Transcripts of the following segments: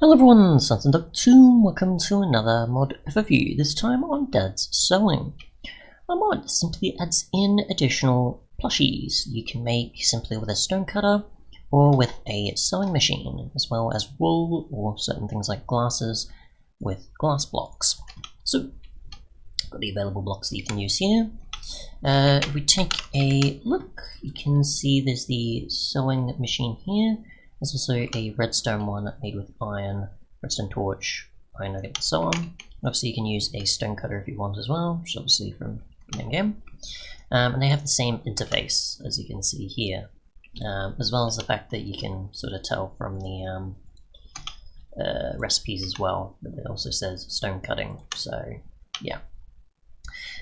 Hello everyone, Sunset Duck 2, welcome to another mod overview, this time on Dad's Sewing. A mod simply adds in additional plushies you can make simply with a stone cutter or with a sewing machine, as well as wool or certain things like glasses with glass blocks. So, I've got the available blocks that you can use here. If we take a look, you can see there's the sewing machine here. There's also a redstone one made with iron, redstone torch, iron nugget, and so on. Obviously you can use a stone cutter if you want as well, which is obviously from the main game. And they have the same interface as you can see here, as well as the fact that you can sort of tell from the recipes as well that it also says stone cutting, so yeah.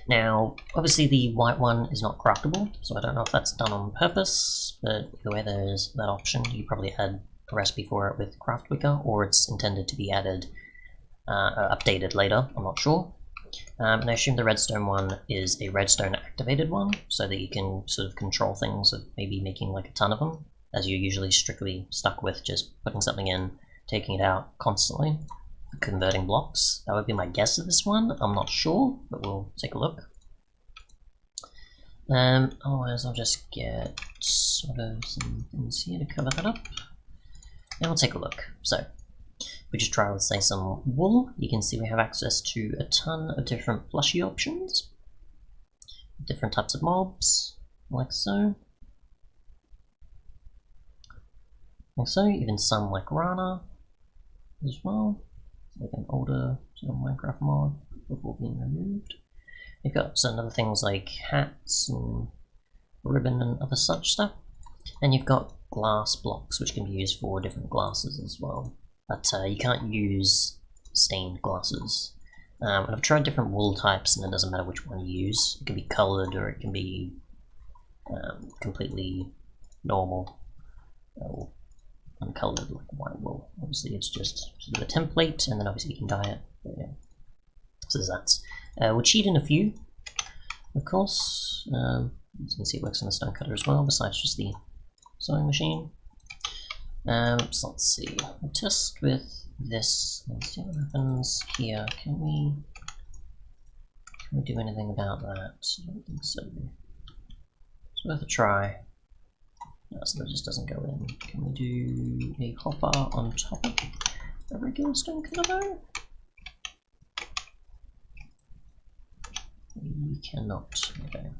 Now, obviously the white one is not craftable, so I don't know if that's done on purpose, but either way there's that option. You probably add a recipe for it with Craft Wicker, or it's intended to be added, updated later, I'm not sure. And I assume the redstone one is a redstone activated one, so that you can sort of control things of maybe making like a ton of them, as you're usually strictly stuck with just putting something in, taking it out constantly. Converting blocks. That would be my guess of this one. I'm not sure, but we'll take a look. Otherwise I'll just get sort of some things here to cover that up. And we'll take a look. So, if we just try with, say, some wool, you can see we have access to a ton of different plushie options. Different types of mobs, like so. Like so, even some like Rana as well. Like an older sort of Minecraft mod before being removed. You've got some other things like hats and ribbon and other such stuff. And you've got glass blocks which can be used for different glasses as well. But you can't use stained glasses. And I've tried different wool types and it doesn't matter which one you use. It can be coloured or it can be completely normal. Uncolored like white wool. Obviously it's just sort of a template and then obviously you can dye it. But yeah. So there's that. We'll cheat in a few, of course. You can see it works on the stone cutter as well, besides just the sewing machine. So let's see. We'll test with this and see what happens here. Can we do anything about that? I don't think so. It's worth a try. No, so that just doesn't go in. Can we do a hopper on top of a regular stone cutter though? We cannot. Okay.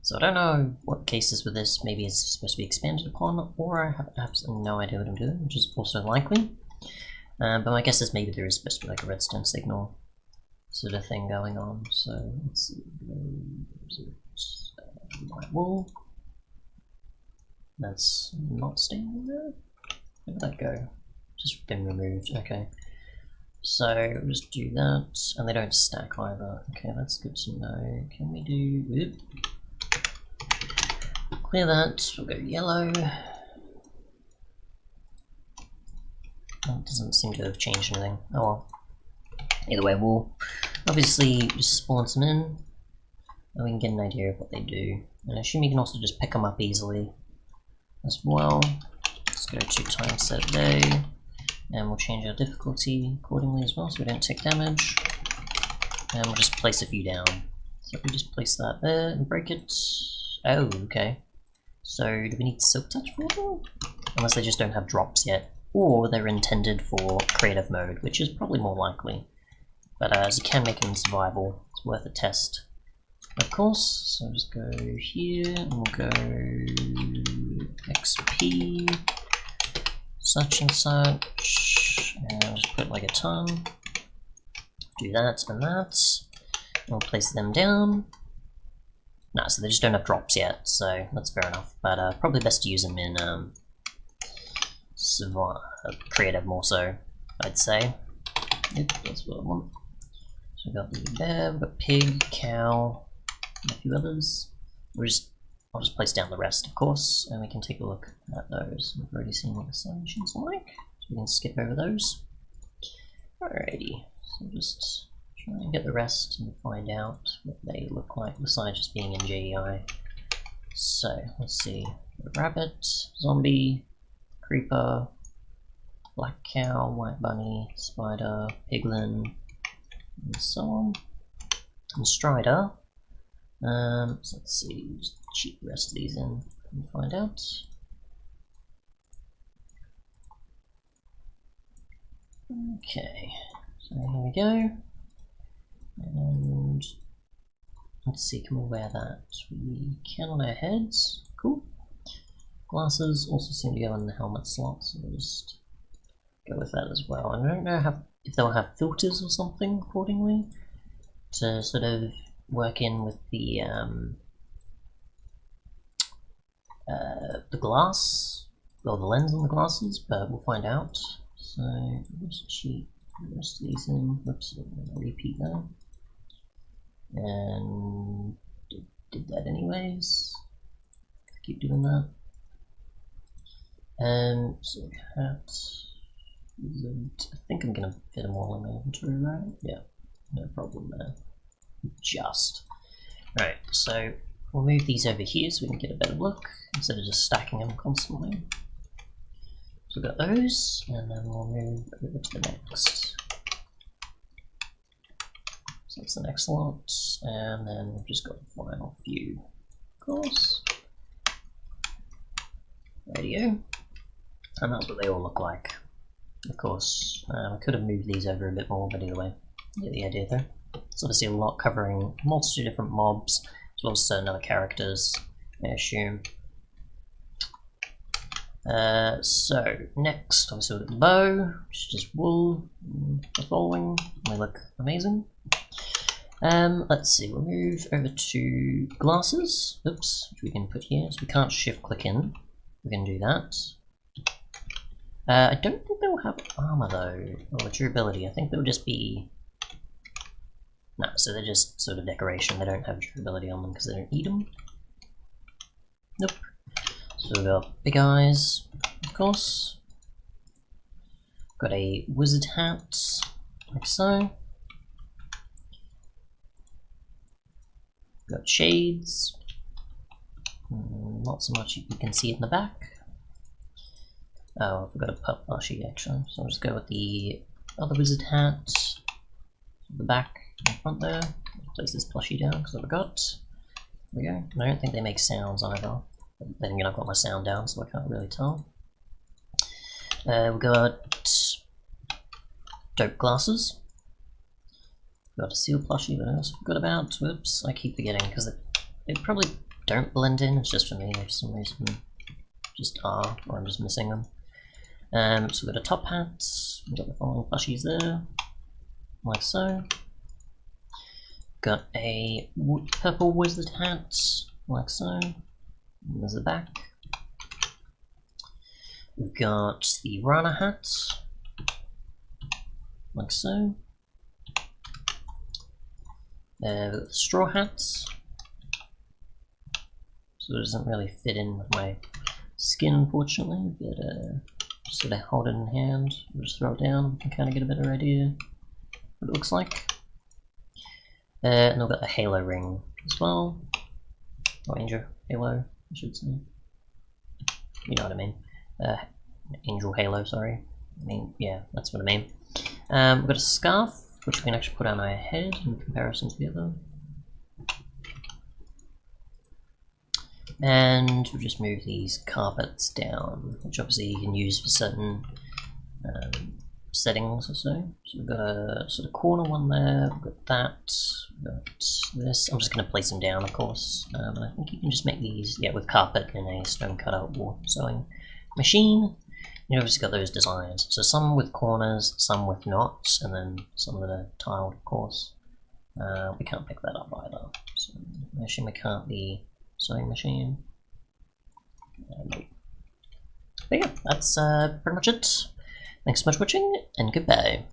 So I don't know what cases with this maybe is supposed to be expanded upon, or I have absolutely no idea what I'm doing, which is also likely. But my guess is maybe there is supposed to be like a redstone signal sort of thing going on. So let's see. White wool. That's not staying there. Where did that go? Just been removed. Okay. So we'll just do that, and they don't stack either. Okay, that's good to know. Can we do? Clear that. We'll go yellow. That doesn't seem to have changed anything. Oh well. Either way, we'll obviously just spawn some in, and we can get an idea of what they do. And I assume you can also just pick them up easily as well. Let's go to time set day, and we'll change our difficulty accordingly as well so we don't take damage. And we'll just place a few down. So if we just place that there and break it. Oh, okay. So do we need silk touch for them? Unless they just don't have drops yet. Or they're intended for creative mode, which is probably more likely. But as you can make them in survival, it's worth a test. Of course, so just go here and we'll go XP such and such, and I'll just put like a ton. Do that and that. And we'll place them down. No, so they just don't have drops yet, so that's fair enough. But probably best to use them in creative more so, I'd say. Yep, that's what I want. So we've got the bear, we've got pig, cow, and a few others. I'll just place down the rest, of course, and we can take a look at those. We've already seen what the sewing machines are like, so we can skip over those. Alrighty, so just try and get the rest and find out what they look like, besides just being in JEI. So, let's see. Rabbit, zombie, creeper, black cow, white bunny, spider, piglin, and so on. And strider. So let's see, just cheat the rest of these in and find out. Okay, so here we go. And let's see, can we wear that? We can on our heads. Cool. Glasses also seem to go in the helmet slot, so we'll just go with that as well. And I don't know if they'll have filters or something accordingly to sort of work in with the glass, or the lens on the glasses, but we'll find out. So let's cheat the rest of these in. Oops, repeat that. And did that anyways. Keep doing that. So hat. I think I'm gonna fit them all in my inventory, right? Yeah, no problem there. Just. Right, so we'll move these over here so we can get a better look instead of just stacking them constantly. So we've got those, and then we'll move over to the next. So that's the next lot, and then we've just got the final few, of course. Radio, and that's what they all look like. Of course, I could have moved these over a bit more, but either way, you get the idea there. It's obviously a lot covering a multitude of different mobs, as well as certain other characters, I assume. So, next, obviously we've got the bow, which is just wool, and the following, they look amazing. Let's see, we'll move over to glasses, oops, which we can put here, so we can't shift click in, we can do that. I don't think they'll have armor though, or durability, I think they'll just be... No, so they're just sort of decoration, they don't have durability on them because they don't eat them. Nope. So we've got big eyes, of course. Got a wizard hat, like so. Got shades. Not so much you can see it in the back. Oh, I forgot a pup plushie actually, so I'll just go with the other wizard hat. The back in front there. Place this plushie down because I forgot. There we go. And I don't think they make sounds either. Then again, I've got my sound down, so I can't really tell. We've got dope glasses. We've got a seal plushie that I also forgot about. Whoops, I keep forgetting because they probably don't blend in. It's just for me, they for some reason just are, or I'm just missing them. So we've got a top hat. We've got the following plushies there, like so. Got a purple wizard hat, like so. And there's the back. We've got the Rana hat, like so. We've got the straw hat, so it doesn't really fit in with my skin, unfortunately, but just sort of hold it in hand, we'll just throw it down and kind of get a better idea what it looks like. And we've got the halo ring as well, or angel halo, I should say. You know what I mean. Angel halo, sorry. I mean, yeah, that's what I mean. We've got a scarf, which we can actually put on our head in comparison to the other. And we'll just move these carpets down, which obviously you can use for certain settings or so. So we've got a sort of corner one there, we've got that, we've got this. I'm just going to place them down, of course. And I think you can just make these, yeah, with carpet in a stone cutout or sewing machine. You've obviously got those designs. So some with corners, some with knots, and then some that are tiled, of course. We can't pick that up either. So I assume we can't be sewing machine. Nope. But yeah, that's pretty much it. Thanks so much for watching, and goodbye.